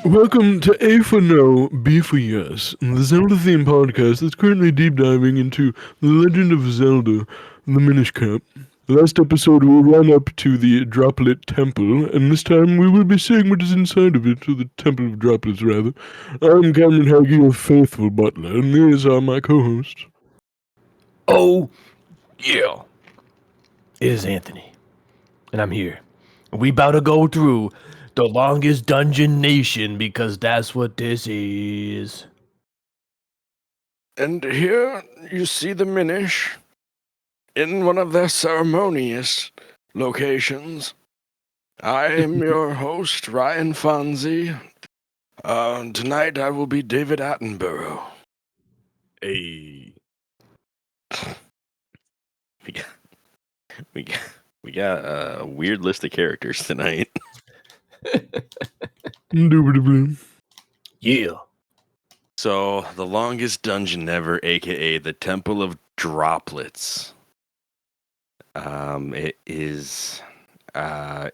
Welcome to A4NB4Y, the Zelda-themed podcast that's currently deep diving into The Legend of Zelda, the Minish Cap. Last episode we ran up to the Droplet Temple, and this time we will be seeing what is inside of it, or the Temple of Droplets, rather. I'm Cameron Haggy, your faithful butler, and these are my co-hosts. Oh, yeah. It is Anthony, and I'm here. We about to go through the longest dungeon nation because that's what this is. And here you see the Minish in one of their ceremonious locations. I am your host, Ryan Fonzie. Tonight I will be David Attenborough. Hey. We got a weird list of characters tonight. Indubitably. Yeah. So, the longest dungeon ever, aka the Temple of Droplets. It is,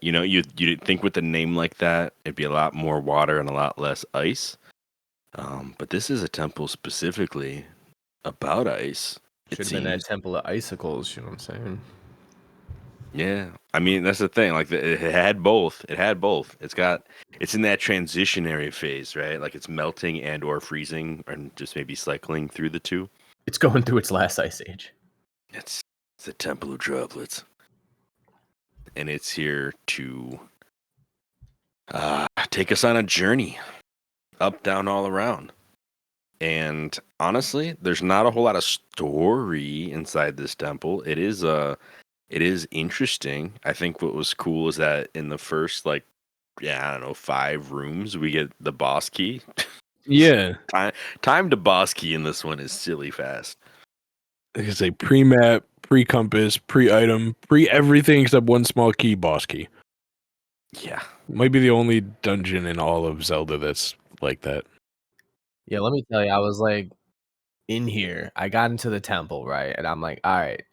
you'd think with a name like that, it'd be a lot more water and a lot less ice. But this is a temple specifically about ice. Should have been that Temple of Icicles, you know what I'm saying? Yeah, I mean that's the thing. Like it had both. It's in that transitionary phase, right? Like it's melting and or freezing, and just maybe cycling through the two. It's going through its last ice age. It's the Temple of Droplets, and it's here to take us on a journey, up, down, all around. And honestly, there's not a whole lot of story inside this temple. It is interesting. I think what was cool is that in the first 5 rooms we get the boss key. Yeah. Time to boss key in this one is silly fast. Like I say, pre-map, pre-compass, pre-item, pre-everything except one small key, boss key. Yeah. Might be the only dungeon in all of Zelda that's like that. Yeah, let me tell you, I was like in here. I got into the temple, right? And I'm like, all right,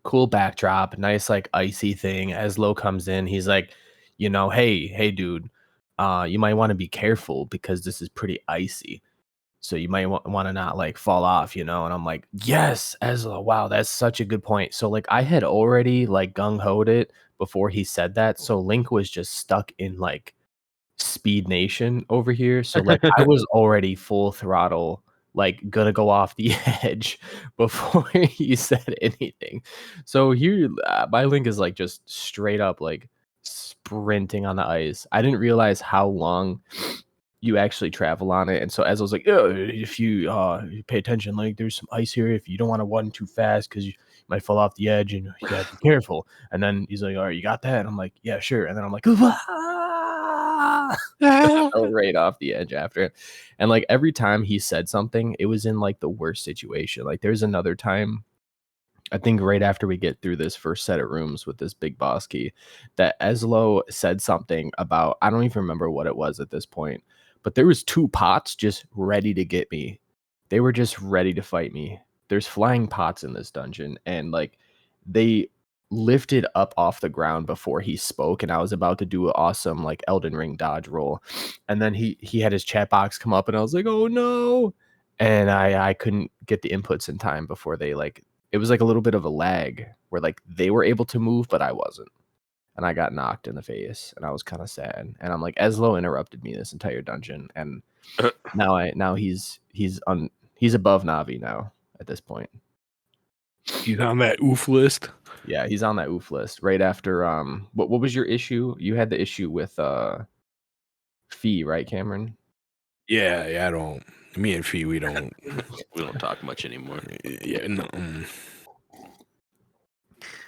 cool backdrop, nice like icy thing. As Lo comes in, he's like, hey dude, you might want to be careful because this is pretty icy. So you might want to not like fall off, And I'm like, yes, Ezra, wow, that's such a good point. So like I had already like gung-hoed it before he said that. So Link was just stuck in like Speed Nation over here. So like I was already full throttle, like gonna go off the edge before he said anything. So here, my Link is like just straight up like sprinting on the ice. I didn't realize how long you actually travel on it. And so as I was like, if you pay attention, like there's some ice here. If you don't want to run too fast because you might fall off the edge and you gotta be careful. And then he's like, all right, you got that? And I'm like, yeah, sure. And then I'm like, right off the edge after it. And like every time he said something, it was in like the worst situation. Like there's another time, I think right after we get through this first set of rooms with this big boss key, that Eslo said something about, I don't even remember what it was at this point, but there was 2 pots just ready to get me. They were just ready to fight me. There's flying pots in this dungeon, and like they lifted up off the ground before he spoke, and I was about to do an awesome like Elden Ring dodge roll, and then he had his chat box come up, and I was like, oh no, and I couldn't get the inputs in time before they like, it was like a little bit of a lag where like they were able to move but I wasn't, and I got knocked in the face, and I was kind of sad, and I'm like, Eslo interrupted me this entire dungeon, and now he's above Navi now at this point. He's on that oof list. Yeah, he's on that oof list right after what was your issue? You had the issue with Fee, right, Cameron? Yeah, I don't Me and Fee, we don't. We don't talk much anymore. Yeah, no.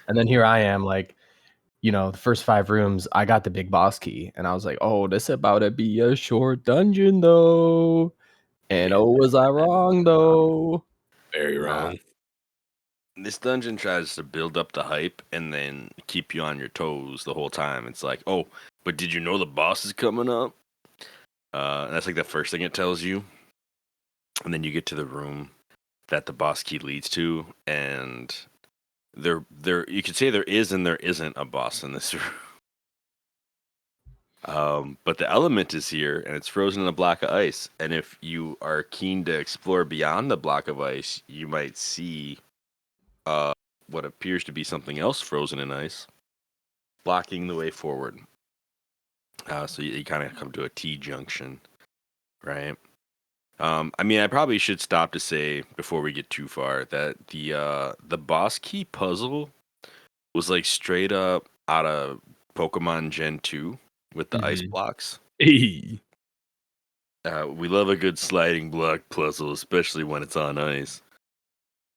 And then here I am, like, the first 5 rooms, I got the big boss key, and I was like, "Oh, this about to be a short dungeon, though." And Yeah. oh, was I wrong, though? Very Nah. wrong. This dungeon tries to build up the hype and then keep you on your toes the whole time. It's like, oh, but did you know the boss is coming up? That's like the first thing it tells you. And then you get to the room that the boss key leads to, and there you could say there is and there isn't a boss in this room. But the element is here, and it's frozen in a block of ice. And if you are keen to explore beyond the block of ice, you might see what appears to be something else frozen in ice, blocking the way forward. So you kind of come to a T junction, right? I mean, I probably should stop to say before we get too far that the boss key puzzle was like straight up out of Pokemon Gen 2 with the ice blocks. Hey. We love a good sliding block puzzle, especially when it's on ice.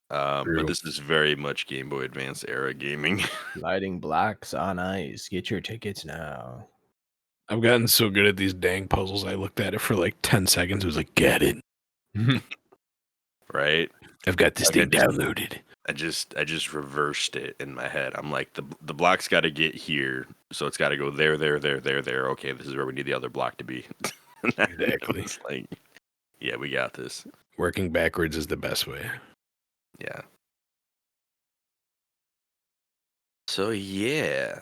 True. But this is very much Game Boy Advance era gaming. Lighting blocks on ice. Get your tickets now. I've gotten so good at these dang puzzles. I looked at it for like 10 seconds. It was like, get it. Right? I've got this Like, thing downloaded. I just reversed it in my head. I'm like, the block's got to get here, so it's got to go there, there, there, there, there. Okay, this is where we need the other block to be. Exactly. It's like, yeah, we got this. Working backwards is the best way. Yeah. So yeah,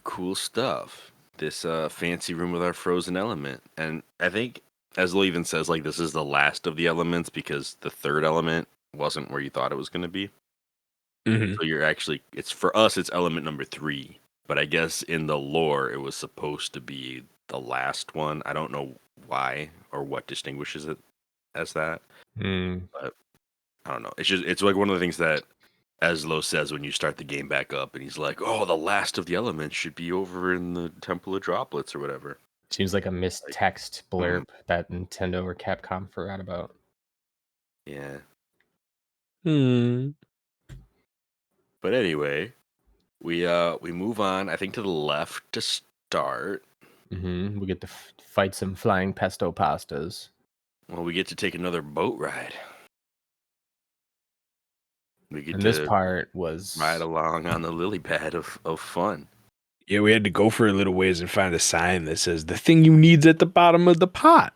cool stuff. This fancy room with our frozen element, and I think, as Lo even says, like this is the last of the elements because the third element wasn't where you thought it was going to be. Mm-hmm. So you're actually, it's for us, it's element number 3. But I guess in the lore, it was supposed to be the last one. I don't know why or what distinguishes it as that. But I don't know. It's like one of the things that Aslo says when you start the game back up, and he's like, "Oh, the last of the elements should be over in the Temple of Droplets or whatever." Seems like a missed text blurb that Nintendo or Capcom forgot about. Yeah. Hmm. But anyway, we move on. I think to the left to start. We get to fight some flying pesto pastas. Well, we get to take another boat ride. We get And to this part was ride along on the lily pad of fun. Yeah, we had to go for a little ways and find a sign that says the thing you need's at the bottom of the pot.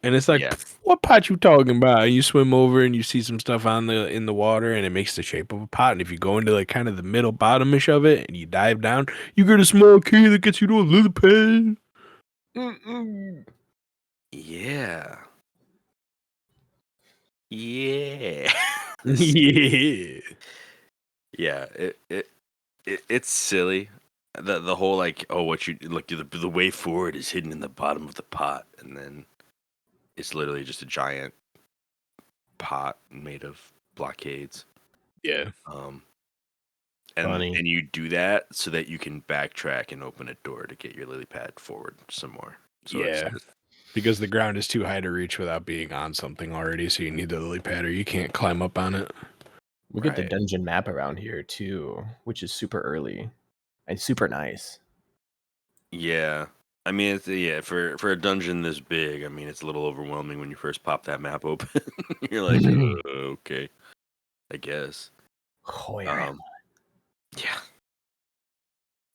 And it's like, Yeah. what pot you talking about? And you swim over and you see some stuff in the water and it makes the shape of a pot. And if you go into like kind of the middle bottomish of it and you dive down, you get a small key that gets you to a lily pad. Yeah. Yeah. Yeah. Yeah, it's silly. The whole like, oh, what you look, the way forward is hidden in the bottom of the pot, and then it's literally just a giant pot made of blockades. Yeah. And Funny. you do that so that you can backtrack and open a door to get your lily pad forward some more. So Yeah. Because the ground is too high to reach without being on something already, so you need the lily pad or you can't climb up on it. We get the Right. dungeon map around here too, which is super early and super nice. Yeah. I mean, it's, for a dungeon this big, I mean, it's a little overwhelming when you first pop that map open. You're like, okay, I guess. Where am Yeah.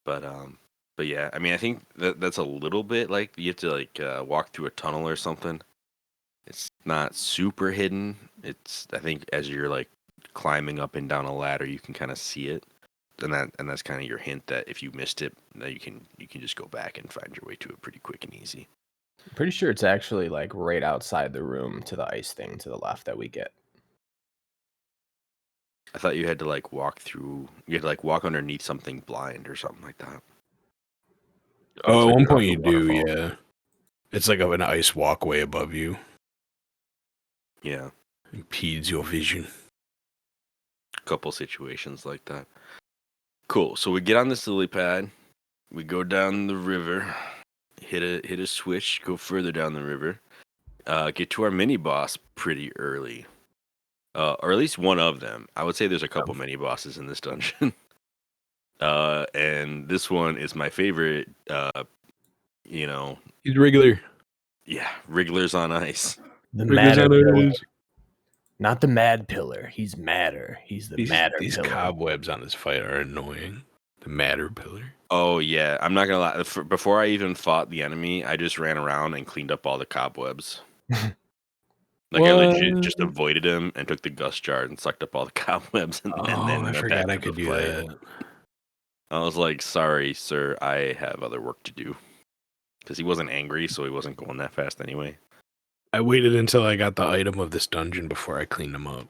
But yeah, I mean, I think that's a little bit like you have to like walk through a tunnel or something. It's not super hidden. It's, I think, as you're like climbing up and down a ladder, you can kind of see it, and that's kind of your hint that if you missed it, that you can just go back and find your way to it pretty quick and easy. I'm pretty sure it's actually like right outside the room to the ice thing to the left that we get. I thought you had to like walk through. You had to like walk underneath something blind or something like that. Oh, So at one you're off point the you do, waterfall. yeah. It's like an ice walkway above you. Yeah, Impedes your vision. a couple situations like that. Cool. So we get on this lily pad. We go down the river. Hit a switch. Go further down the river. get to our mini boss pretty early. Or at least one of them. I would say there's a couple mini bosses in this dungeon. And this one is my favorite. You know, He's regular. yeah, Wrigglers on ice. The Regulars matter on pillar. ice. Not the mad pillar. He's madder. He's the matter These pillar. cobwebs on this fight are annoying. The matter pillar. Oh yeah, I'm not gonna lie. Before I even fought the enemy, I just ran around and cleaned up all the cobwebs. Like I legit just avoided him and took the gust jar and sucked up all the cobwebs, and then I went forgot back I to could the do fight. that. I was like, "Sorry, sir, I have other work to do." Because he wasn't angry, so he wasn't going that fast anyway. I waited until I got the item of this dungeon before I cleaned them up.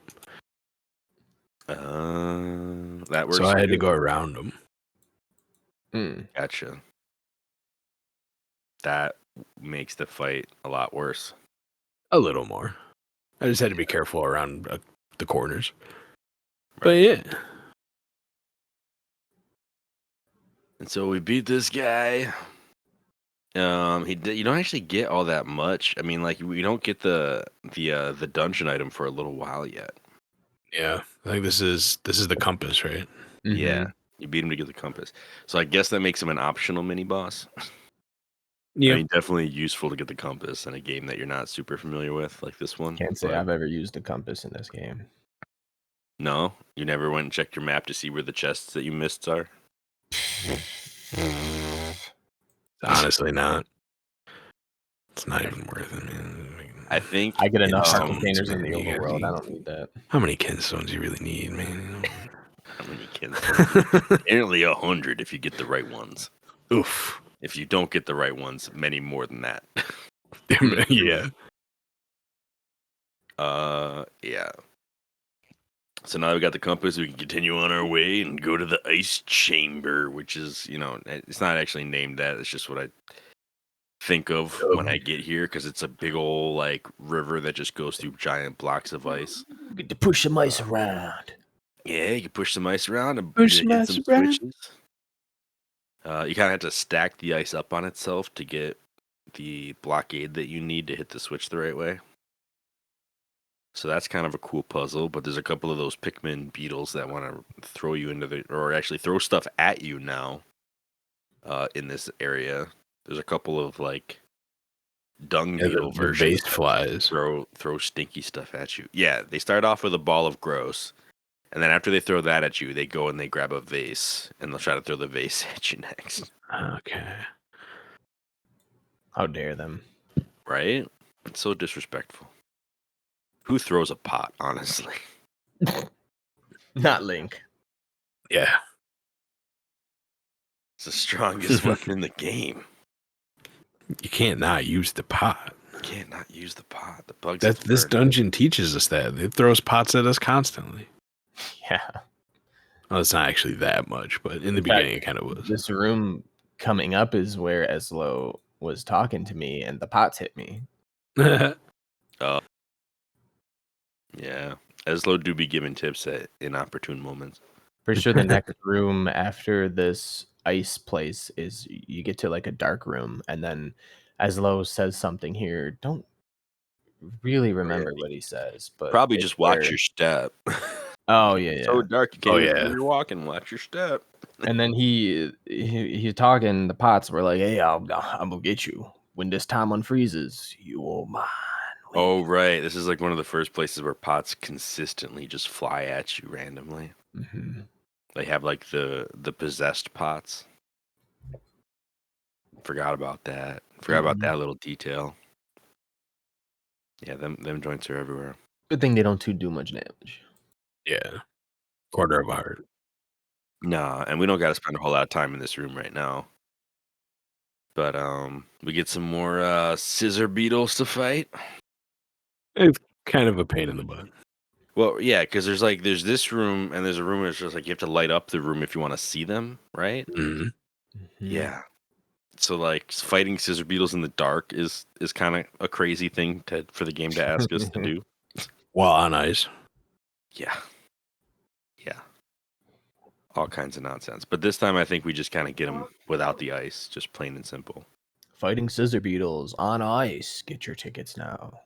That works. So I had to too. go around them. Gotcha. That makes the fight a lot worse. A little more. I just had to be careful around the corners. But yeah. And so we beat this guy. You don't actually get all that much. I mean, like we don't get the dungeon item for a little while yet. Yeah. I think this is the compass, right? Yeah, you beat him to get the compass. So I guess that makes him an optional mini boss. Yeah. I mean, definitely useful to get the compass in a game that you're not super familiar with, like this one. Can't say but- I've ever used a compass in this game. No, you never went and checked your map to see where the chests that you missed are. Honestly not. It's not even worth it, man. I think I get enough heart Kinstones, containers in man, the you gotta overworld. I be- don't need that. How many kinstones do you really need, man? how many kinstones? Nearly 100 if you get the right ones. Oof. If you don't get the right ones, many more than that. Yeah. Yeah. So now we got the compass. We can continue on our way and go to the ice chamber, which is, it's not actually named that. It's just what I think of when I get here because it's a big old like river that just goes through giant blocks of ice. Get to push some ice around. Yeah, you can push some ice around and Push hit some ice some around. switches. You kind of have to stack the ice up on itself to get the blockade that you need to hit the switch the right way. So that's kind of a cool puzzle, but there's a couple of those Pikmin beetles that want to throw you or actually throw stuff at you now. In this area, there's a couple of like dung beetle The versions base that flies. throw stinky stuff at you. Yeah, they start off with a ball of gross, and then after they throw that at you, they go and they grab a vase, and they'll try to throw the vase at you next. Okay. How dare them? Right? It's so disrespectful. Who throws a pot, honestly? Not Link. Yeah. It's the strongest weapon in the game. You can't not use the pot. You can't not use the pot. The bugs. This dungeon teaches us that. It throws pots at us constantly. Yeah. Well, it's not actually that much, but in the beginning it kind of was. This room coming up is where Eslo was talking to me and the pots hit me. Yeah. Eslo do be giving tips at inopportune moments. Pretty sure the next room after this ice place is you get to like a dark room, and then Eslo says something here. Don't really remember what he says, but Probably it's just watch where- your step. Oh yeah, It's yeah. so dark you can't Oh, even yeah. know you're walking. Watch your step. And then he's talking. The pots were like, "Hey, I'm gonna get you when this time unfreezes. You will mine." Oh right, this is like one of the first places where pots consistently just fly at you randomly. Mm-hmm. They have like the possessed pots. Forgot about that. Forgot about that little detail. Yeah, them joints are everywhere. Good thing they don't do much damage. Yeah. Quarter of a heart. Nah, and we don't got to spend a whole lot of time in this room right now. But we get some more scissor beetles to fight. It's kind of a pain in the butt. Well, yeah, because there's this room and there's a room where it's just like you have to light up the room if you want to see them, right? Mm-hmm. Yeah. So like fighting scissor beetles in the dark is kind of a crazy thing for the game to ask us to do. While on ice. Yeah. Yeah. All kinds of nonsense. But this time I think we just kind of get them without the ice, just plain and simple. Fighting Scissor Beetles on ice. Get your tickets now.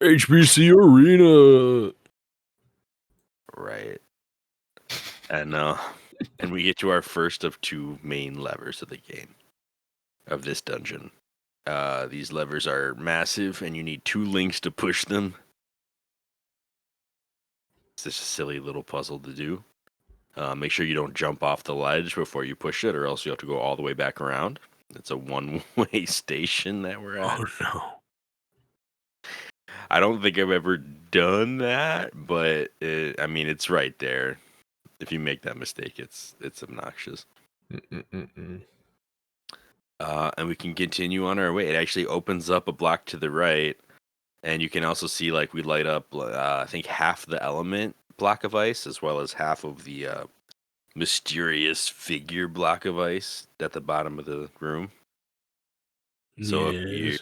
HBC Arena. Right. And we get to our first of two main levers of the game, of this dungeon. These levers are massive, and you need 2 links to push them. It's just a silly little puzzle to do. Make sure you don't jump off the ledge before you push it, or else you have to go all the way back around. It's a one-way station that we're at. Oh no. I don't think I've ever done that, but it's right there. If you make that mistake, it's obnoxious. And we can continue on our way. It actually opens up a block to the right, and you can also see like we light up I think half the element block of ice as well as half of the mysterious figure block of ice at the bottom of the room. So if you're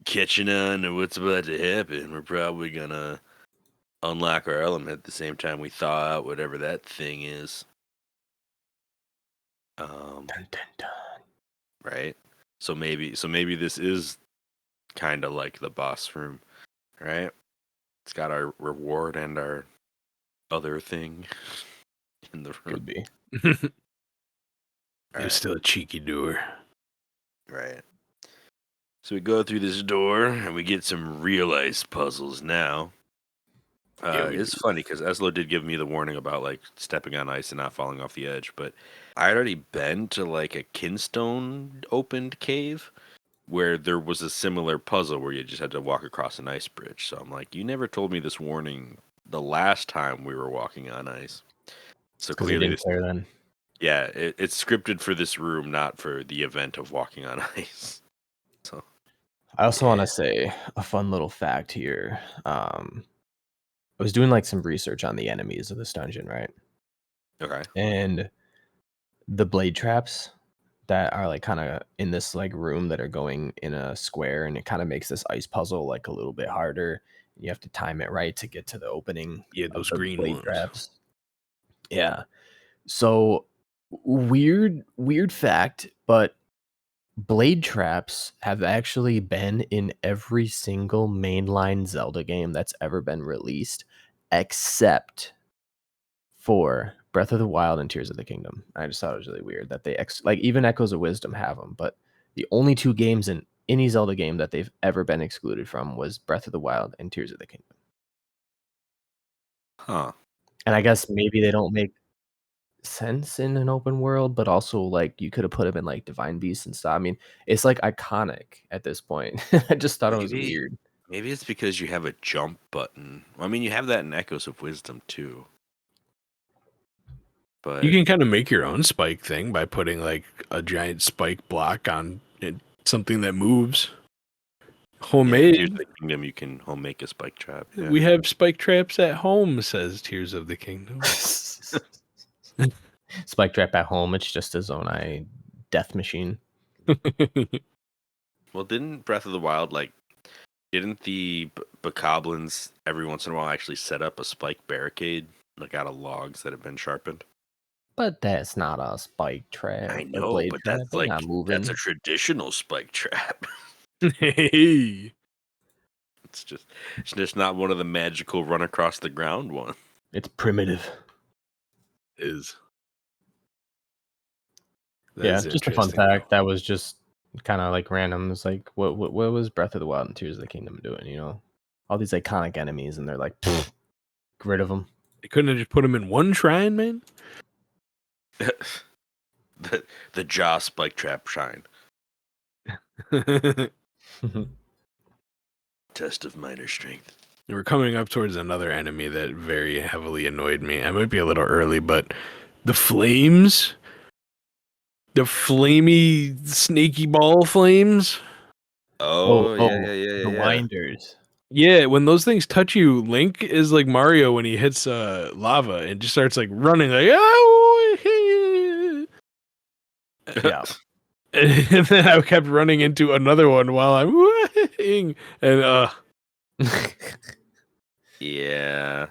catching on to what's about to happen, we're probably gonna unlock our element at the same time we thaw out whatever that thing is. Dun, dun, dun. Right? So maybe this is kind of like the boss room, right? It's got our reward and our other thing in the room. Could be. It's still a cheeky door. Right. So we go through this door and we get some real ice puzzles now. It's funny because Eslo did give me the warning about like stepping on ice and not falling off the edge, but I had already been to like a kinstone opened cave where there was a similar puzzle where you just had to walk across an ice bridge. So I'm like, you never told me this warning the last time we were walking on ice. So clearly, didn't care then. Yeah, it's scripted for this room, not for the event of walking on ice. So I also want to say a fun little fact here. I was doing like some research on the enemies of this dungeon, right? Okay. And the blade traps that are like kind of in this like room that are going in a square, and it kind of makes this ice puzzle like a little bit harder. You have to time it right to get to the opening. Yeah, of those the green blade ones. traps. Yeah. So weird fact, but blade traps have actually been in every single mainline Zelda game that's ever been released, except for Breath of the Wild and Tears of the Kingdom. I just thought it was really weird that they like even Echoes of Wisdom have them, but the only 2 games in any Zelda game that they've ever been excluded from was Breath of the Wild and Tears of the Kingdom. Huh. And I guess maybe they don't make sense in an open world, but also like you could have put them in like Divine Beasts and stuff. I mean, it's like iconic at this point. I just thought it was weird. Maybe it's because you have a jump button. I mean, you have that in Echoes of Wisdom too. But You can kind of make your own spike thing by putting like a giant spike block on something that moves. Homemade. Tears of the Kingdom, you can home make a spike trap. Yeah. We have spike traps at home, says Tears of the Kingdom. Spike trap at home, it's just a Zonai death machine. Well, didn't Breath of the Wild didn't the bokoblins every once in a while actually set up a spike barricade like out of logs that have been sharpened? But that's not a spike trap. I a know, blade but trap. that's They're like not moving. that's a traditional spike trap. Hey. It's just not one of the magical run across the ground one. It's primitive. Is. Yeah, just a fun fact. That was just kind of like random. It's like, what was Breath of the Wild and Tears of the Kingdom doing? You know, all these iconic enemies, and they're like, get rid of them. They couldn't have just put them in one shrine, man? the jaw spike trap shine. Test of minor strength. We're coming up towards another enemy that very heavily annoyed me. I might be a little early, but the flames, the flamey, snaky ball flames. Oh, yeah. The winders. Yeah, when those things touch you, Link is like Mario when he hits lava and just starts like running like, oh, Yeah. and then I kept running into another one while I'm whooing, and Yeah.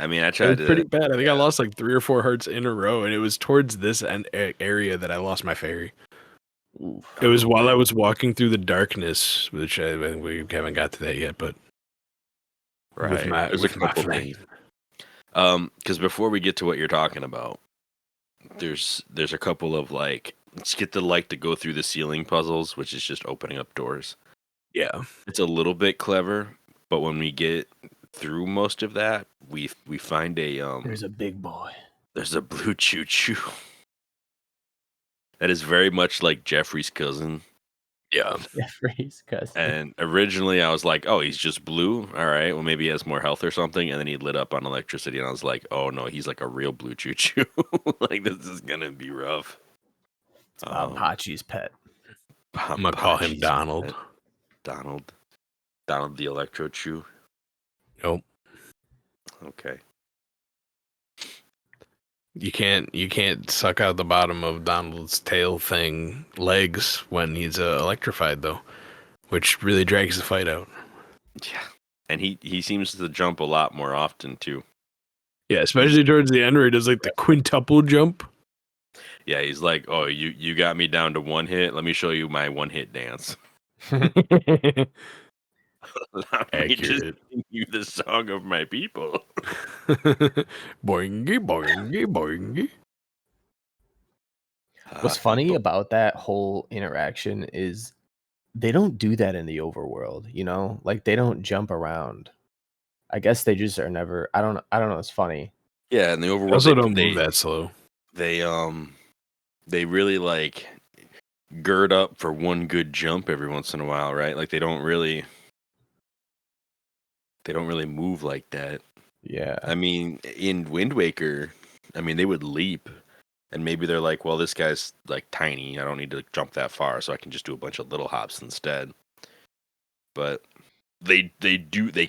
I mean, I it tried was to. pretty bad. I think I lost like 3 or 4 hearts in a row, and it was towards this area that I lost my fairy. Oof. It was Oh, while I man. was walking through the darkness, which we haven't got to that yet, but Right. There's with a my couple flame. things. Because before we get to what you're talking about, there's a couple of like, let's get the light to go through the ceiling puzzles, which is just opening up doors. Yeah. It's a little bit clever, but when we get through most of that, we find There's a big boy. there's a blue choo choo that is very much like Jeffrey's cousin. Yeah. Jeffrey's cousin. And originally I was like, oh, he's just blue. All right, well maybe he has more health or something. And then he lit up on electricity, and I was like, oh no, he's like a real blue choo choo. Like this is gonna be rough. It's Bob Pachi's pet. I'm gonna call him Donald. Donald the Electro Chew. Nope. Okay. You can't suck out the bottom of Donald's tail thing legs when he's electrified though, which really drags the fight out. Yeah. And he seems to jump a lot more often too. Yeah, especially towards the end where he does like the quintuple jump. Yeah, he's like, oh, you got me down to one hit. Let me show you my one hit dance. Let me just Accurate. sing you the song of my people. Boingy, boingy, boingy. What's funny about that whole interaction is they don't do that in the overworld, you know? Like they don't jump around. I guess they just are never I don't know, it's funny. Yeah, in the overworld Also, they don't move that slow. They really like gird up for one good jump every once in a while, right? Like they don't really move like that. Yeah. I mean, in Wind Waker, I mean they would leap, and maybe they're like, well, this guy's like tiny. I don't need to jump that far, so I can just do a bunch of little hops instead. But they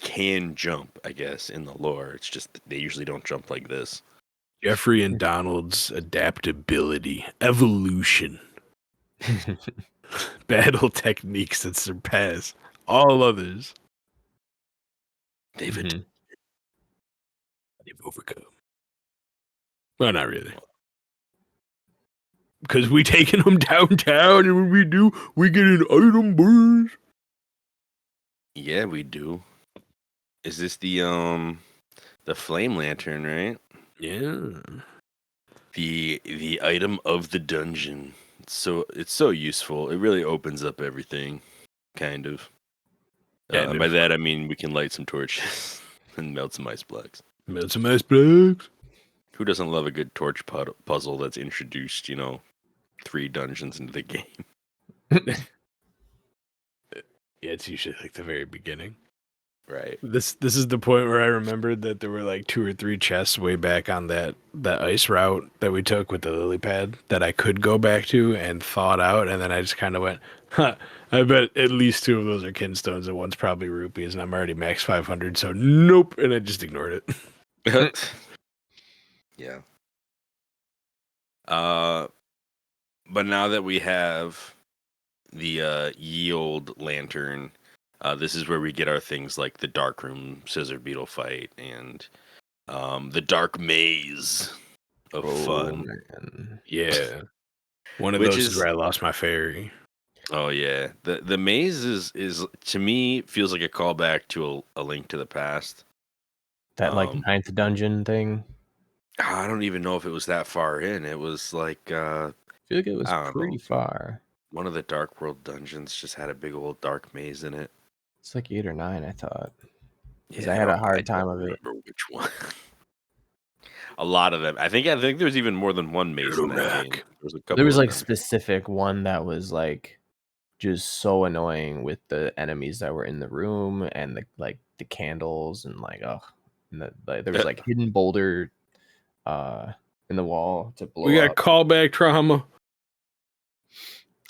can jump, I guess, in the lore. It's just they usually don't jump like this. Jeffrey and Donald's adaptability, evolution, battle techniques that surpass all others. David, They've overcome. Well, not really. Because we taking them downtown, and when we do, we get an item burst. yeah, we do. Is this the flame lantern, right? Yeah. The item of the dungeon. It's so useful. It really opens up everything, kind of. Yeah, And by that I mean we can light some torches and melt some ice blocks. Melt some ice blocks. Who doesn't love a good torch puzzle that's introduced, 3 dungeons into the game? Yeah, it's usually like the very beginning. Right. This is the point where I remembered that there were like 2 or 3 chests way back on that ice route that we took with the lily pad that I could go back to and thawed out, and then I just kind of went, huh, I bet at least 2 of those are kinstones and one's probably rupees, and I'm already max 500, so nope, and I just ignored it. Yeah. But now that we have the ye old lantern, this is where we get our things like the dark room scissor beetle fight and the dark maze of fun. Man. Yeah. One of Which those is is- where I lost my fairy. Oh yeah, the maze is to me feels like a callback to a Link to the Past. That like ninth dungeon thing. I don't even know if it was that far in. It was like I feel like it was I don't pretty know. far. One of the Dark World dungeons just had a big old dark maze in it. It's like 8 or 9, I thought. Because Yeah, I had a don't- hard don't time of it. remember which one. A lot of them. I think there's even more than one maze in that Rack. game. There was a couple. There was of like them. specific one that was like just so annoying with the enemies that were in the room and the candles and like there was like hidden boulder in the wall to blow We got up. callback trauma.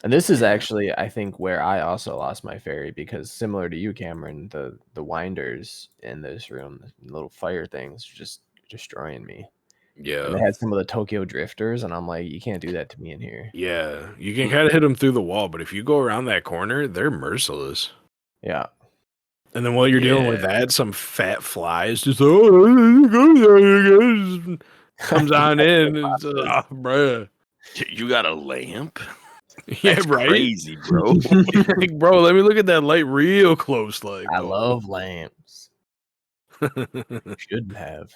And this is actually, I think, where I also lost my fairy because similar to you, Cameron, the winders in this room, the little fire things, just destroying me. Yeah. And they had some of the Tokyo drifters, and I'm like, you can't do that to me in here. Yeah. You can kind of hit them through the wall, but if you go around that corner, they're merciless. Yeah. And then while you're dealing with Yeah. that, some fat fly is just comes on in. And it's, bruh. You got a lamp? Yeah, That's right. crazy, bro. Like, bro, let me look at that light real close. Like, I oh. love lamps. Should have.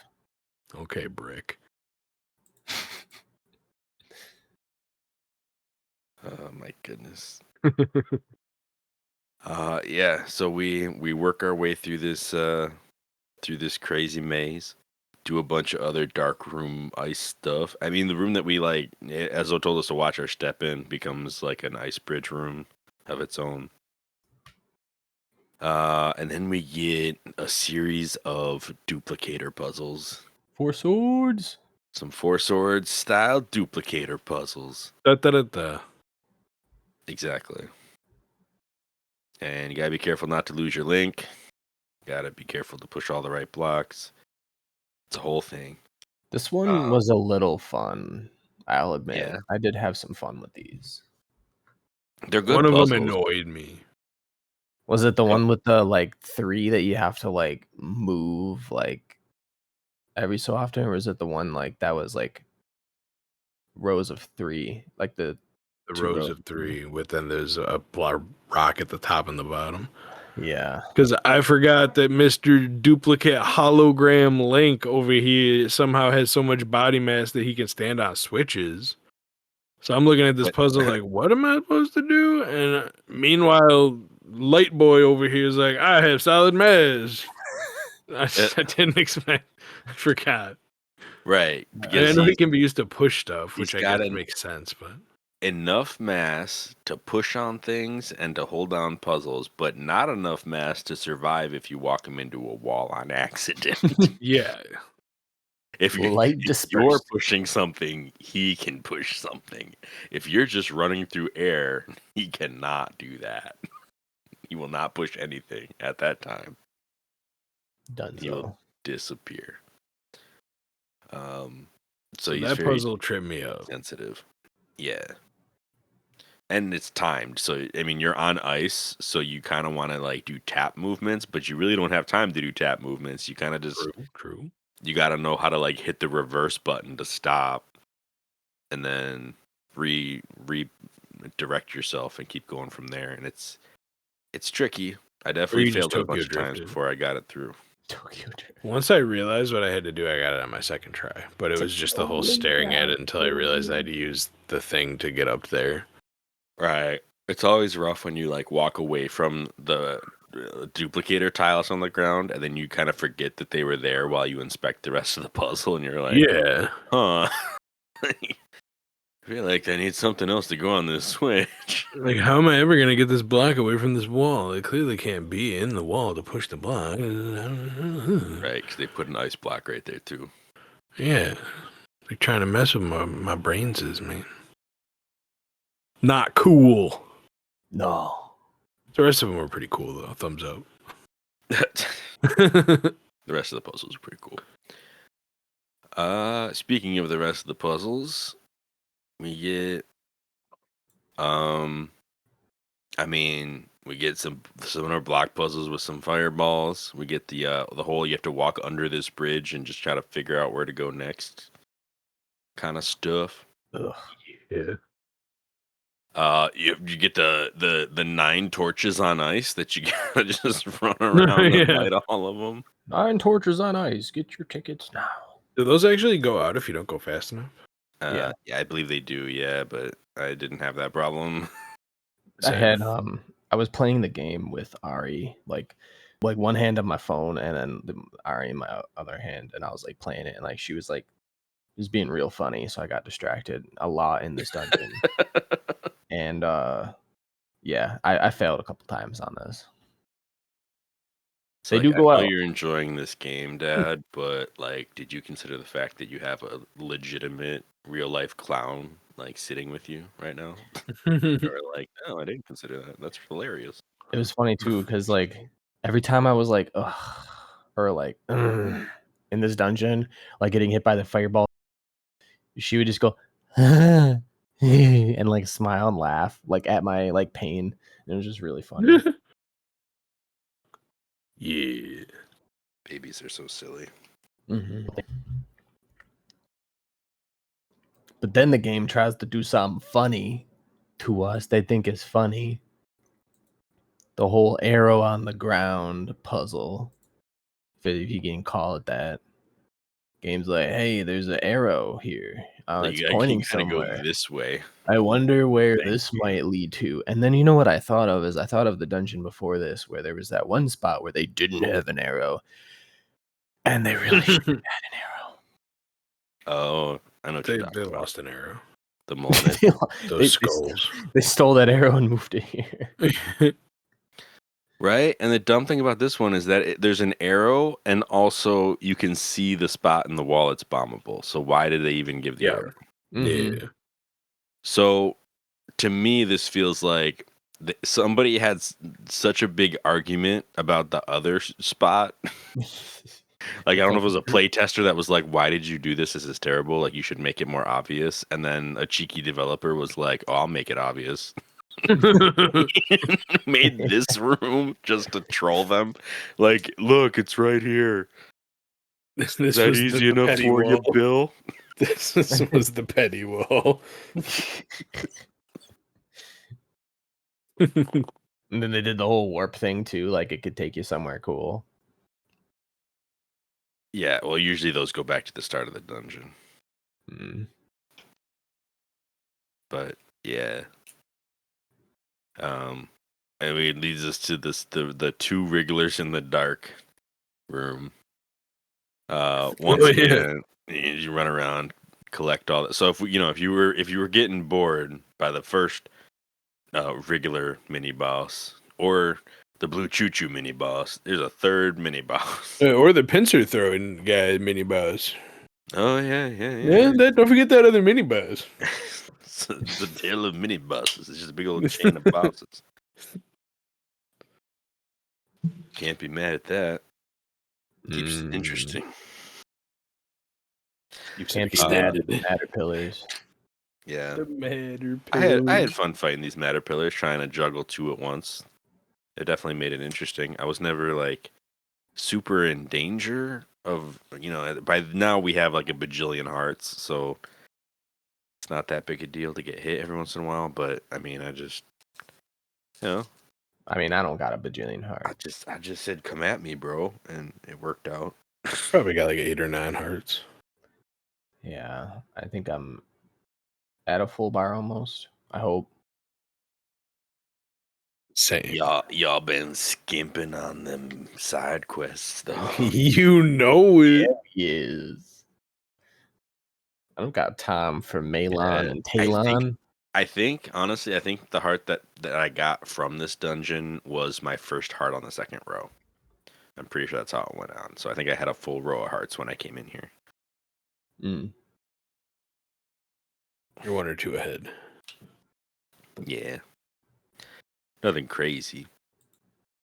Okay, Brick. Oh my goodness. Yeah, so we work our way through this crazy maze, do a bunch of other dark room ice stuff. I mean, the room that we like, Ezzo told us to watch our step in, becomes like an ice bridge room of its own. And then we get a series of duplicator puzzles. 4 swords. Some Four Swords style duplicator puzzles. Da, da, da, da. Exactly. And you gotta be careful not to lose your link. Gotta be careful to push all the right blocks. It's a whole thing. This one was a little fun. I'll admit. Yeah. I did have some fun with these. They're good One of puzzles. them annoyed me. Was it the Yep. one with the like 3 that you have to like move like every so often, or is it the one like that was like rows of 3, like the The 2 rows of 3, but then there's a rock at the top and the bottom. Yeah. Because I forgot that Mr. Duplicate Hologram Link over here somehow has so much body mass that he can stand on switches. So I'm looking at this But- puzzle like, what am I supposed to do? And meanwhile, Light Boy over here is like, I have solid mass. I didn't expect. I forgot. Right. And I Because know he he's can be used to push stuff, which he's I got guess an- makes sense, but enough mass to push on things and to hold down puzzles, but not enough mass to survive if you walk him into a wall on accident. yeah. Light If you're dispersed. pushing something, he can push something. If you're just running through air, he cannot do that. He will not push anything at that time. Done He will so. disappear. So So he's that very puzzle tripped me up. sensitive. Yeah. And it's timed. So I mean you're on ice, so you kind of want to like do tap movements, but you really don't have time to do tap movements. You kind of just True. you got to know how to like hit the reverse button to stop and then redirect yourself and keep going from there, and it's tricky. I definitely you just failed it a bunch Tokyo of times drifted. before I got it through. Tokyo Drift. Once I realized what I had to do, I got it on my second try. But it was just the whole staring at it until I realized I had to use the thing to get up there. Right. It's always rough when you like walk away from the duplicator tiles on the ground, and then you kind of forget that they were there while you inspect the rest of the puzzle, and you're like, Yeah. huh. I feel like I need something else to go on this switch. Like, how am I ever going to get this block away from this wall? It clearly can't be in the wall to push the block. Right, because they put an ice block right there, too. Yeah. They're trying to mess with my brains, man. Not cool. No. The rest of them were pretty cool, though. Thumbs up. The rest of the puzzles are pretty cool. Speaking of the rest of the puzzles, we get we get some similar block puzzles with some fireballs. We get the whole you have to walk under this bridge and just try to figure out where to go next kind of stuff. Ugh. Yeah. You get the 9 torches on ice that you gotta just run around and light all of them. 9 torches on ice. Get your tickets now. Do those actually go out if you don't go fast enough? Yeah. Yeah, I believe they do. Yeah, but I didn't have that problem. I had I was playing the game with Ari, like one hand on my phone and then Ari in my other hand, and I was like playing it, and like she was like, it was being real funny, so I got distracted a lot in this dungeon. And yeah, I failed a couple times on this. It's They like, do go I know out. you're enjoying this game, Dad, but like, did you consider the fact that you have a legitimate real life clown like sitting with you right now? Or like, no, I didn't consider that. That's hilarious. It was funny too, because like every time I was like, ugh, or like in this dungeon, like getting hit by the fireball, she would just go and like smile and laugh like at my like pain. And it was just really funny. Yeah. Babies are so silly. Mhm. But then the game tries to do something funny. to us, they think is funny. The whole arrow on the ground puzzle, if you can call it that. Game's like, hey, there's an arrow here. It's pointing somewhere. Go this way. I wonder where this might lead to. And then you know what I thought of is I thought of the dungeon before this where there was that one spot where they didn't have an arrow. And they really should have had an arrow. Oh, I know what you're talking They about. lost an arrow. The moment. Those skulls. They stole that arrow and moved it here. Right? And the dumb thing about this one is that there's an arrow, and also you can see the spot in the wall it's bombable. So why did they even give the arrow? Mhm. Yeah. So to me, this feels like somebody had such a big argument about the other spot. Like, I don't know if it was a play tester that was like, why did you do this? This is terrible. Like, you should make it more obvious. And then a cheeky developer was like, oh, I'll make it obvious. Made this room just to troll them. Like, look, it's right here. This Is that was easy the enough petty for you, wall. Bill? This was the petty wall. And then they did the whole warp thing too, like it could take you somewhere cool. Yeah, well, usually those go back to the start of the dungeon. But yeah. I mean, it leads us to the two wrigglers in the dark room. Once again, you run around, collect all that. So if you were getting bored by the first regular mini boss or the blue choo choo mini boss, there's a third mini boss. Or the pincer throwing guy mini boss. Oh yeah. Don't forget that other mini boss. It's the tale of mini bosses. It's just a big old chain of bosses. Can't be mad at that. Keeps it interesting. You can't be mad at the matter pillars. Yeah. The matter I had fun fighting these matter pillars, trying to juggle two at once. It definitely made it interesting. I was never like super in danger of, by now we have like a bajillion hearts, so it's not that big a deal to get hit every once in a while. But I mean, I just, I mean, I don't got a bajillion hearts. I just said, come at me, bro, and it worked out. Probably got like 8 or 9 hearts. Yeah, I think I'm at a full bar almost. I hope. Same. Y'all been skimping on them side quests though. You know it. He is. I don't got time for Malon and Talon. I think honestly, the heart that I got from this dungeon was my first heart on the second row. I'm pretty sure that's how it went on. So I think I had a full row of hearts when I came in here. You're 1 or 2 ahead. Yeah. Nothing crazy.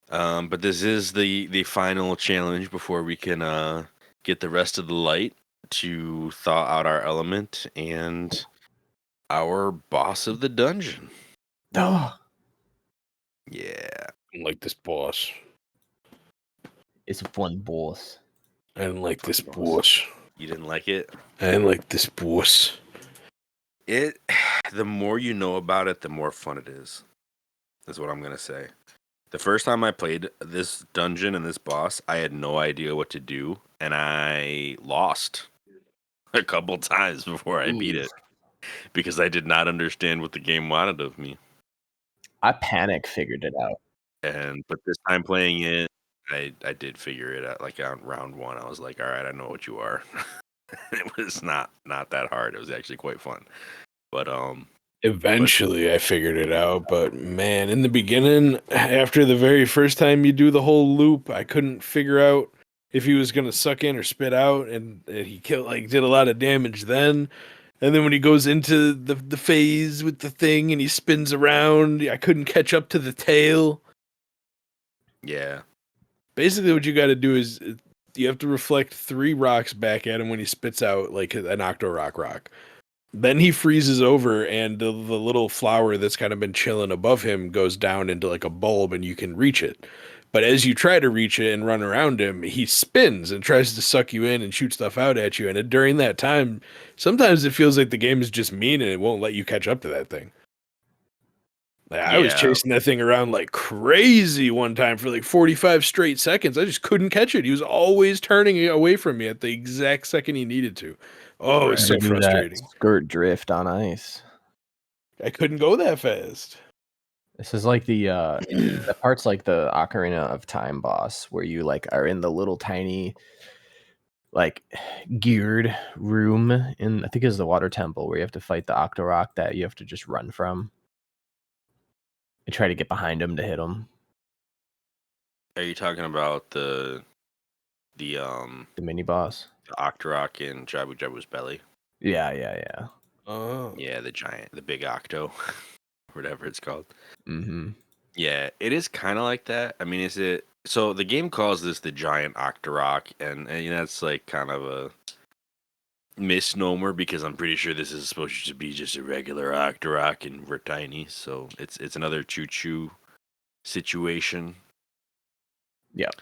But this is the final challenge before we can get the rest of the light to thaw out our element and our boss of the dungeon. Oh, Yeah. I don't like this boss. it's one boss. I didn't like this boss. You didn't like it? I didn't like this boss. The more you know about it, the more fun it is what I'm gonna say. The first time I played this dungeon and this boss, I had no idea what to do, and I lost a couple times before I beat it because I did not understand what the game wanted of me. I panic figured it out. But this time playing it, I did figure it out. Like on round 1, I was like, all right, I know what you are. It was not that hard. It was actually quite fun. But Eventually, I figured it out, but man, in the beginning, after the very first time you do the whole loop, I couldn't figure out if he was gonna suck in or spit out, and he did a lot of damage then. And then when he goes into the phase with the thing and he spins around, I couldn't catch up to the tail. yeah. Basically, what you got to do is you have to reflect 3 rocks back at him when he spits out like an Octo Rock. Then he freezes over, and the little flower that's kind of been chilling above him goes down into like a bulb, and you can reach it. But as you try to reach it and run around him, he spins and tries to suck you in and shoot stuff out at you. And during that time, sometimes it feels like the game is just mean and it won't let you catch up to that thing. Like, I was Yeah. chasing that thing around like crazy one time for like 45 straight seconds. I just couldn't catch it. He was always turning away from me at the exact second he needed to. Oh, it was Right. so You do that frustrating. skirt drift on ice. I couldn't go that fast. This is like that part's like the Ocarina of Time boss where you like are in the little tiny like geared room in I think it's the water temple where you have to fight the Octorok that you have to just run from. I try to get behind him to hit him. Are you talking about the The mini boss. Octorok in Jabu Jabu's belly? Yeah. Oh. Yeah, the big octo, whatever it's called. Mm-hmm. Yeah, it is kind of like that. I mean, is it? So the game calls this the giant Octorok, and you know, that's like kind of a misnomer because I'm pretty sure this is supposed to be just a regular Octorok, and we're tiny, so it's another choo-choo situation. Yep.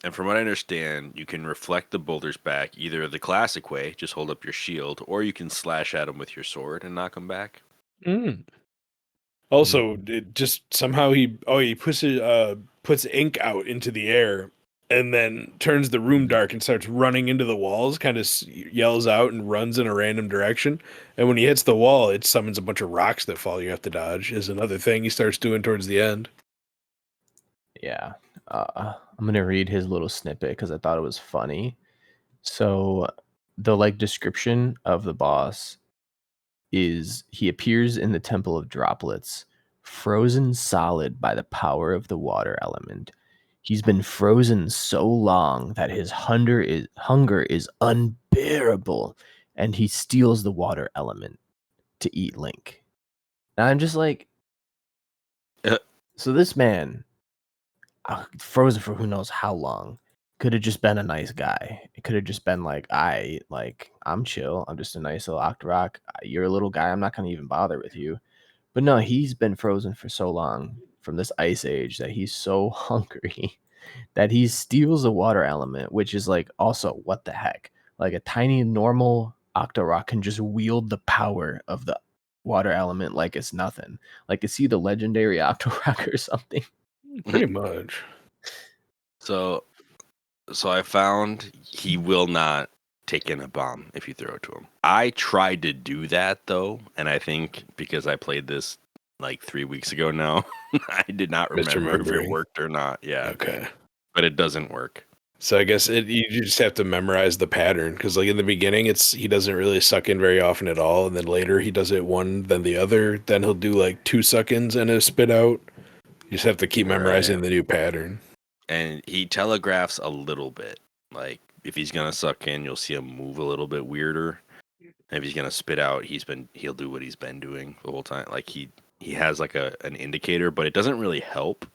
And from what I understand, you can reflect the boulders back either the classic way, just hold up your shield, or you can slash at them with your sword and knock them back. Mm. Also, it just somehow he puts ink out into the air and then turns the room dark and starts running into the walls, kind of yells out and runs in a random direction. And when he hits the wall, it summons a bunch of rocks that fall you have to dodge, is another thing he starts doing towards the end. Yeah. I'm gonna read his little snippet because I thought it was funny. So the like description of the boss is he appears in the Temple of Droplets, frozen solid by the power of the water element. He's been frozen so long that his hunger is unbearable, and he steals the water element to eat Link. Now I'm just like, so this man, frozen for who knows how long, could have just been a nice guy. It could have just been like, I'm chill. I'm just a nice little Octorok. You're a little guy. I'm not gonna even bother with you. But no, he's been frozen for so long from this ice age that he's so hungry that he steals a water element, which is like also what the heck? Like a tiny normal Octorok can just wield the power of the water element like it's nothing. Like is he the legendary Octorok or something? Pretty much. So I found he will not take in a bomb if you throw it to him. I tried to do that though, and I think because I played this like 3 weeks ago now, I did not remember if it Misremembering. worked or not. Yeah, Okay. but it doesn't work. So I guess you just have to memorize the pattern because, like in the beginning, he doesn't really suck in very often at all, and then later he does it one, then the other. Then he'll do like 2 suck-ins and a spit out. You just have to keep memorizing Right. the new pattern. And he telegraphs a little bit. Like if he's gonna suck in, you'll see him move a little bit weirder. And if he's gonna spit out, he'll do what he's been doing the whole time. Like he has like an indicator, but it doesn't really help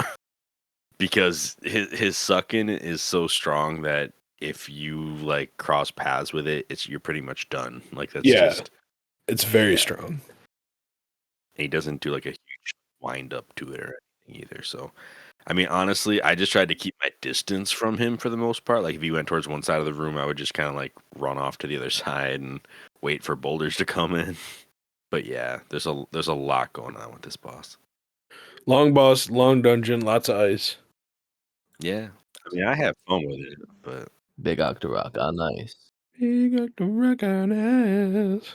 because his suck in is so strong that if you like cross paths with it, you're pretty much done. Like that's just it's very strong. he doesn't do like a huge wind up to it or anything either. So I mean, honestly, I just tried to keep my distance from him for the most part. Like if he went towards one side of the room, I would just kind of like run off to the other side and wait for boulders to come in. But yeah, there's a lot going on with this boss. Long boss, long dungeon, lots of ice. Yeah, I mean, I have fun with it, but Big Octorok on ice. He got the rock on ass.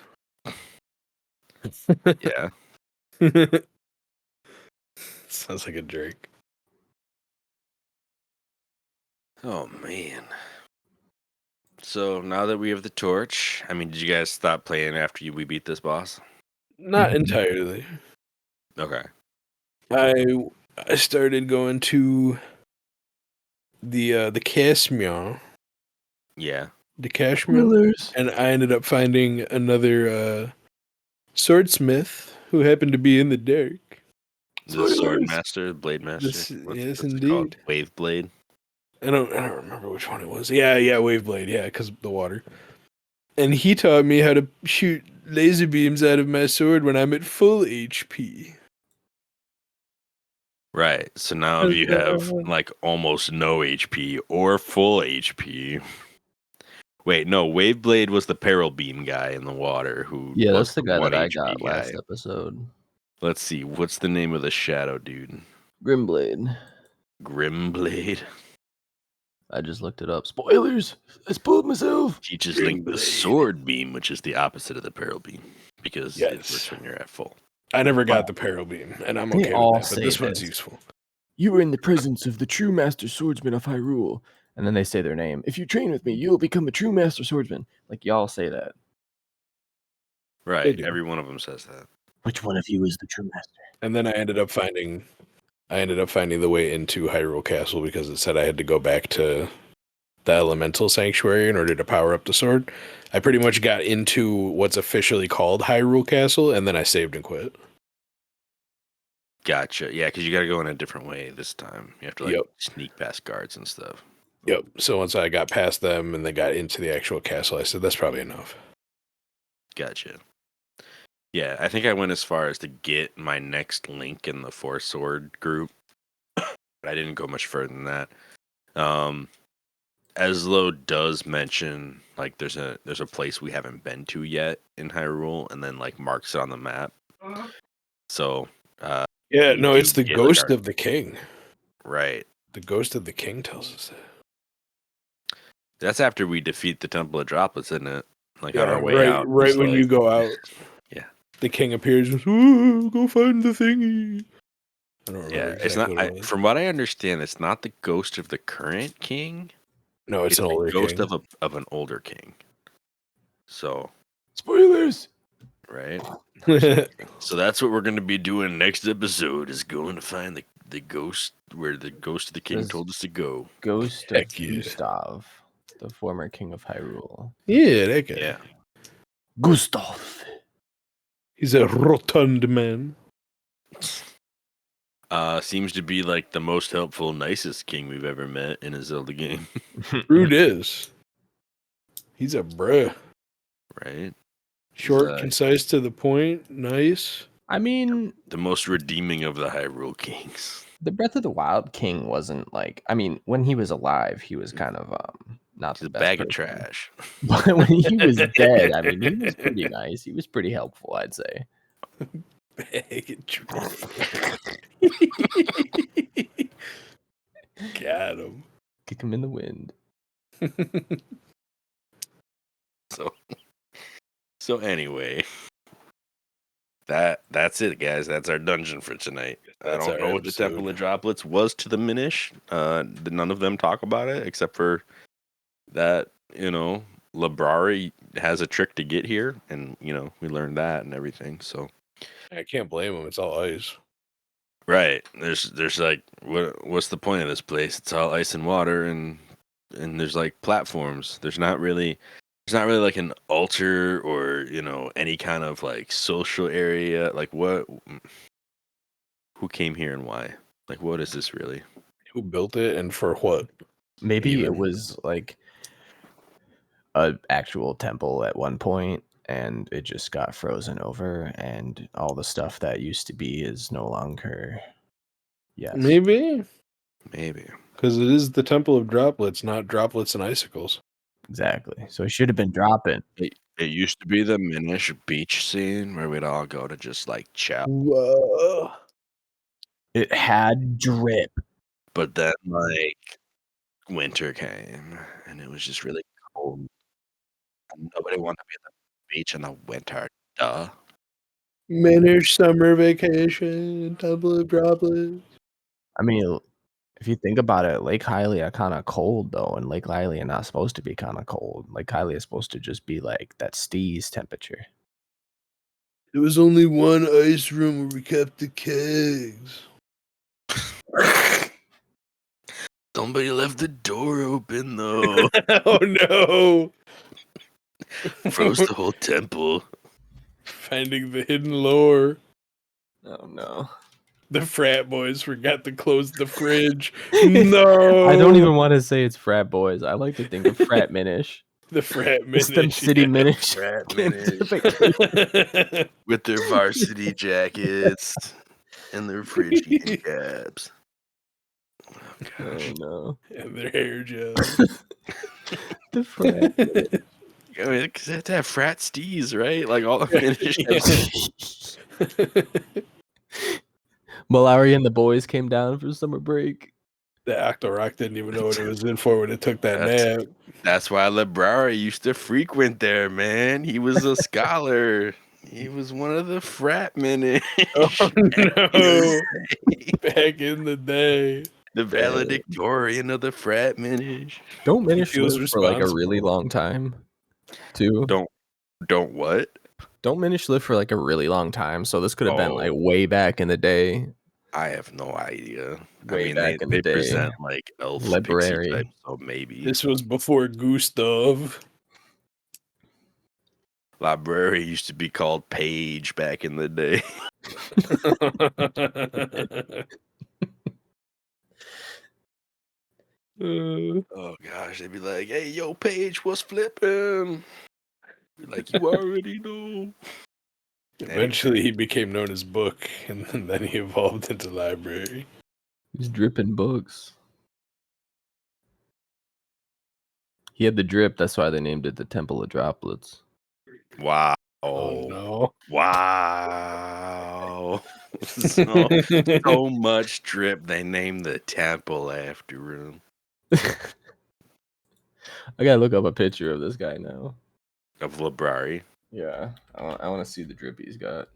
yeah. Sounds like a Drake. Oh man. So now that we have the torch, I mean, did you guys stop playing after we beat this boss? Not entirely. Okay. I started going to the Cashmere. Yeah. The Cashmere. And I ended up finding another swordsmith who happened to be in the dark. The sword master, blade master. Yes, it indeed. called? Wave blade. I don't remember which one it was. Yeah, Waveblade. Yeah, because of the water. And he taught me how to shoot laser beams out of my sword when I'm at full HP. Right. So now if you have like almost no HP or full HP. Wait, no, Waveblade was the peril beam guy in the water who Yeah, was that's the guy that I HP got last guy. episode. Let's see. What's the name of the shadow dude? Grimblade. Grimblade. I just looked it up. Spoilers! I spoiled myself. Teaches Link the sword beam, which is the opposite of the peril beam, because it Yes. works when you're at full. I never got the peril beam, and I'm They okay all with that, but say this one's this. useful. You are in the presence of the true master swordsman of Hyrule. And then they say their name. If you train with me, you'll become a true master swordsman. Like, y'all say that. Right. do. Every one of them says that. Which one of you is the true master? And then I ended up finding the way into Hyrule Castle because it said I had to go back to the Elemental Sanctuary in order to power up the sword. I pretty much got into what's officially called Hyrule Castle, and then I saved and quit. Gotcha. Yeah, because you got to go in a different way this time. You have to like Yep. sneak past guards and stuff. Yep. So once I got past them and then got into the actual castle, I said, that's probably enough. Gotcha. Yeah, I think I went as far as to get my next Link in the Four Sword group. But I didn't go much further than that. Eslo does mention like there's a place we haven't been to yet in Hyrule, and then like marks it on the map. So Yeah, you no, it's the get, ghost like, of the king. right. The ghost of the king tells us that. That's after we defeat the Temple of Droplets, isn't it? Like on our way right, out. right it's when like- you go out. Yeah. The king appears and says, "Ooh, go find the thingy." I don't remember Yeah, exactly it's not. what it was. From what I understand, it's not the ghost of the current king. No, it's an the older ghost king. of an older king. So Spoilers! right. So that's what we're going to be doing next episode. Is going to find the ghost where the ghost of the king Says- told us to go. Ghost Heck of yeah. Gustav, the former king of Hyrule. Yeah, that guy. Yeah. Gustav. He's a rotund man. Seems to be like the most helpful, nicest king we've ever met in a Zelda game. Rude is. He's a bruh. Right. Short, He's, concise, to the point, nice. I mean, the most redeeming of the Hyrule kings. the Breath of the Wild king wasn't like. I mean, when he was alive, he was kind of not He's the a best bag of person. trash. But when he was dead, I mean, he was pretty nice. He was pretty helpful, I'd say. Bag of trash. Got him. Kick him in the wind. So anyway, that's it, guys. That's our dungeon for tonight. That's I don't our know what the episode. Temple of Droplets was to the Minish. None of them talk about it except for that. Librari has a trick to get here, and we learned that and everything. So I can't blame him. It's all ice. right, there's like what's the point of this place? It's all ice and water, and there's like platforms. There's not really like an altar or any kind of like social area. Like what? Who came here and why? Like what is this really? Who built it and for what? Maybe Even. it was like a actual temple at one point, and it just got frozen over, and all the stuff that used to be is no longer. Yes. Maybe. Maybe. Because it is the Temple of Droplets, not droplets and icicles. Exactly. So it should have been dropping. It used to be the Minish beach scene where we'd all go to just like chow. Whoa. It had drip. But then like winter came and it was just really cold. And nobody wanted to be at the beach in the winter. Duh. Minish summer vacation, Temple of Droplets. I mean, if you think about it, Lake Hylia kind of cold though, and Lake Hylia not supposed to be kind of cold. Lake Hylia is supposed to just be like that Steez temperature. There was only one ice room where we kept the kegs. Somebody left the door open though. Oh no! Froze the whole temple. Finding the hidden lore. Oh no! The frat boys forgot to close the fridge. No! I don't even want to say it's frat boys. I like to think of frat Minish. The frat It's Minish. them city Minish. Frat Came to Minish. vacation. With their varsity jackets and their frigid caps. Oh Oh gosh. no! And their hair gel. The frat. I mean, because they have to have frat Steez, right? Like all the Minish have Mallory and the boys came down for summer break. The Octorok didn't even know what it was in for when it took that That's- nap. That's why Librari used to frequent there, man. He was a scholar. He was one of the frat Minish. Oh no! Back in the day. The valedictorian of the frat Minish. Don't Minish feels live for like a really responsible. long time, too? Don't what? Don't Minish live for like a really long time? So this could have been like Oh. way back in the day. I have no idea. Way I mean, back in the they day. present like elf pixie Library. type, so maybe. This was before Gustav. Library used to be called Page back in the day. Oh gosh, they'd be like, "Hey, yo, Page, what's flipping?" Be like, you already know. Eventually, he became known as Book, and then he evolved into Library. He's dripping books. He had the drip. That's why they named it the Temple of Droplets. Wow. Oh no! Wow. so much drip. They named the temple after him. I gotta look up a picture of this guy now. Of Librari. Yeah, I want to see the drip he's got.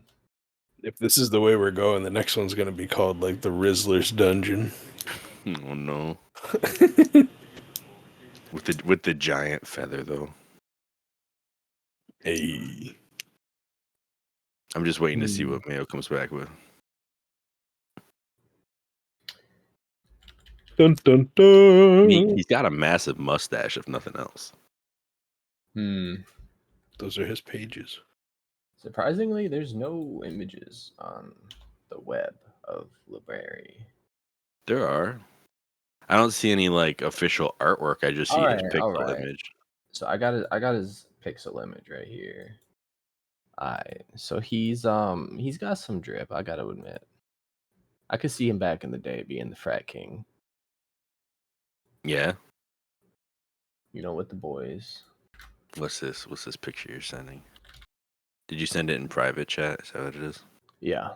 If this is the way we're going, the next one's gonna be called like the Rizzler's Dungeon. Oh no. With the giant feather though. Hey. I'm just waiting to see what Mayo comes back with. Dun dun I dun. mean, he's got a massive mustache, if nothing else. Those are his pages. Surprisingly, there's no images on the web of Library. There are. I don't see any like official artwork. I just see his pixel image. So I got his pixel image right here. Alright, so he's got some drip, I gotta admit. I could see him back in the day being the frat king. Yeah. You know, with the boys. What's this? What's this picture you're sending? Did you send it in private chat? Is that what it is? Yeah.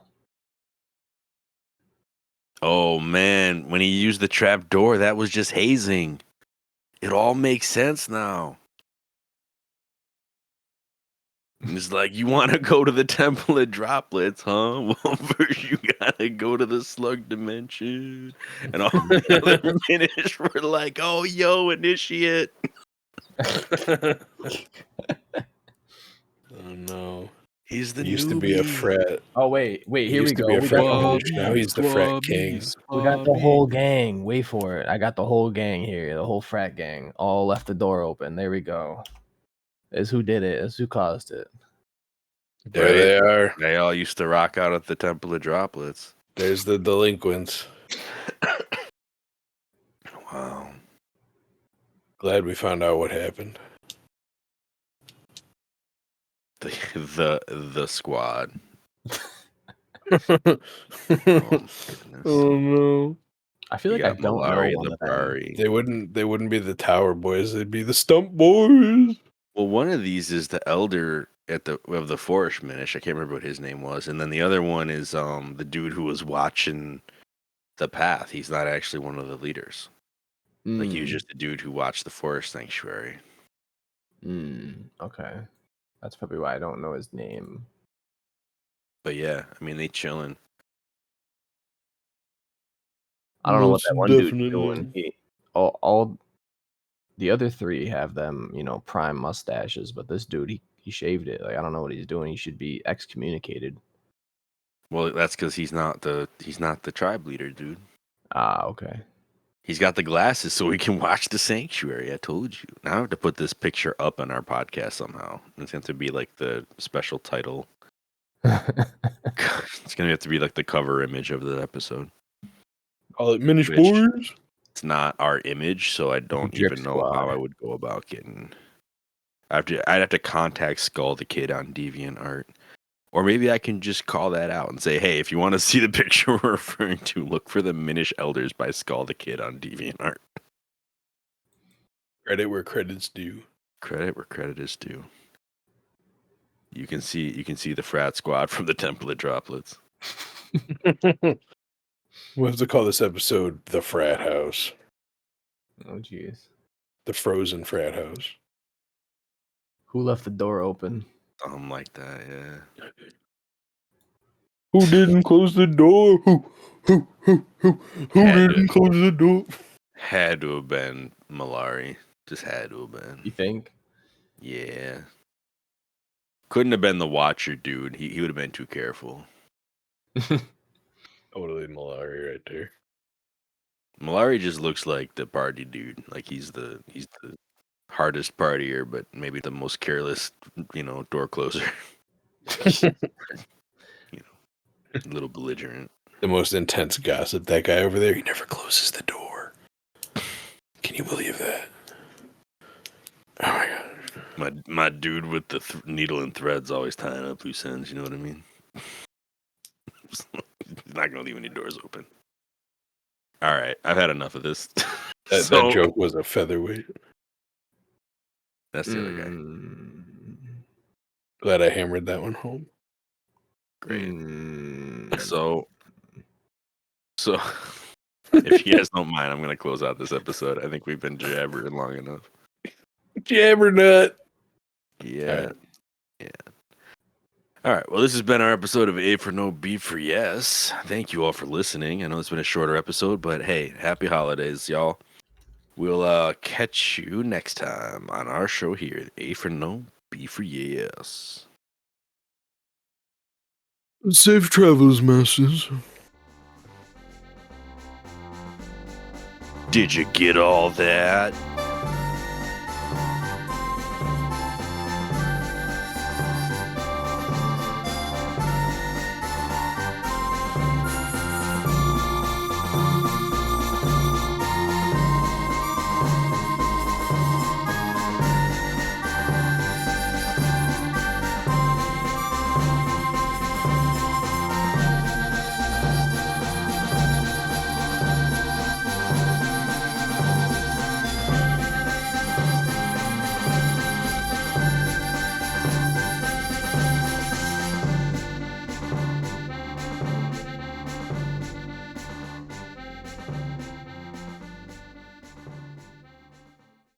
Oh man, when he used the trap door, that was just hazing. It all makes sense now. It's like, you want to go to the Temple of Droplets, huh? Well, first you gotta go to the slug dimension. And all the other Minish were like, oh, yo, initiate. Oh no. He's the He used to be a newbie. frat. Oh wait, He here we used to go. be a We frat got, Minish. Now he's the frat king. we got the whole gang. Wait for it. I got the whole gang here. The whole frat gang. All left the door open. There we go. It's who did it. It's who caused it. There they are. They all used to rock out at the Temple of Droplets. There's the delinquents. Wow. Glad we found out what happened. The squad. Oh Goodness. no. I feel like I don't know Malari, one of them. Librari. They wouldn't be the Tower Boys, they'd be the Stump Boys. Well, one of these is the elder of the Forest Minish. I can't remember what his name was, and then the other one is the dude who was watching the path. He's not actually one of the leaders. Like, he was just a dude who watched the Forest Sanctuary. Okay. That's probably why I don't know his name. But yeah, I mean, they chilling. I don't know what Most that one dude's definitely. doing. All the other three have them, prime mustaches, but this dude, he shaved it. Like, I don't know what he's doing. He should be excommunicated. Well, that's because he's not the tribe leader, dude. Ah, okay. He's got the glasses so he can watch the sanctuary. I told you. Now I have to put this picture up on our podcast somehow. It's going to be like the special title. It's going to have to be like the cover image of the episode. Call it Minish Which- Boys. It's not our image, so I don't Drip even know how Squad. I would go about getting. I'd have to contact Skull the Kid on DeviantArt. Or maybe I can just call that out and say, hey, if you want to see the picture we're referring to, look for the Minish Elders by Skull the Kid on DeviantArt. Credit where credit's due. Credit where credit is due. You can see the frat squad from the Temple of Droplets. We'll have to call this episode The Frat House. Oh, jeez. The Frozen Frat House. Who left the door open? Something like that, yeah. Who didn't close the door? Who Had didn't to. close the door? Had to have been Malari. Just had to have been. You think? Yeah. Couldn't have been the Watcher dude. He would have been too careful. Totally Malari right there. Malari just looks like the party dude. Like he's the hardest partier, but maybe the most careless, door closer. A little belligerent. The most intense gossip. That guy over there, he never closes the door. Can you believe that? Oh my god. My dude with the needle and threads always tying up loose ends. You know what I mean? He's not gonna leave any doors open. All right, I've had enough of this. That joke was a featherweight. That's the other guy. Glad I hammered that one home. Great. So if you guys don't mind, I'm gonna close out this episode. I think we've been jabbering long enough. Jabbernut. Yeah. Yeah. All right. Well, this has been our episode of A for No, B for Yes. Thank you all for listening. I know it's been a shorter episode, but hey, happy holidays, y'all. We'll catch you next time on our show here. A for No, B for Yes. Safe travels, masters. Did you get all that?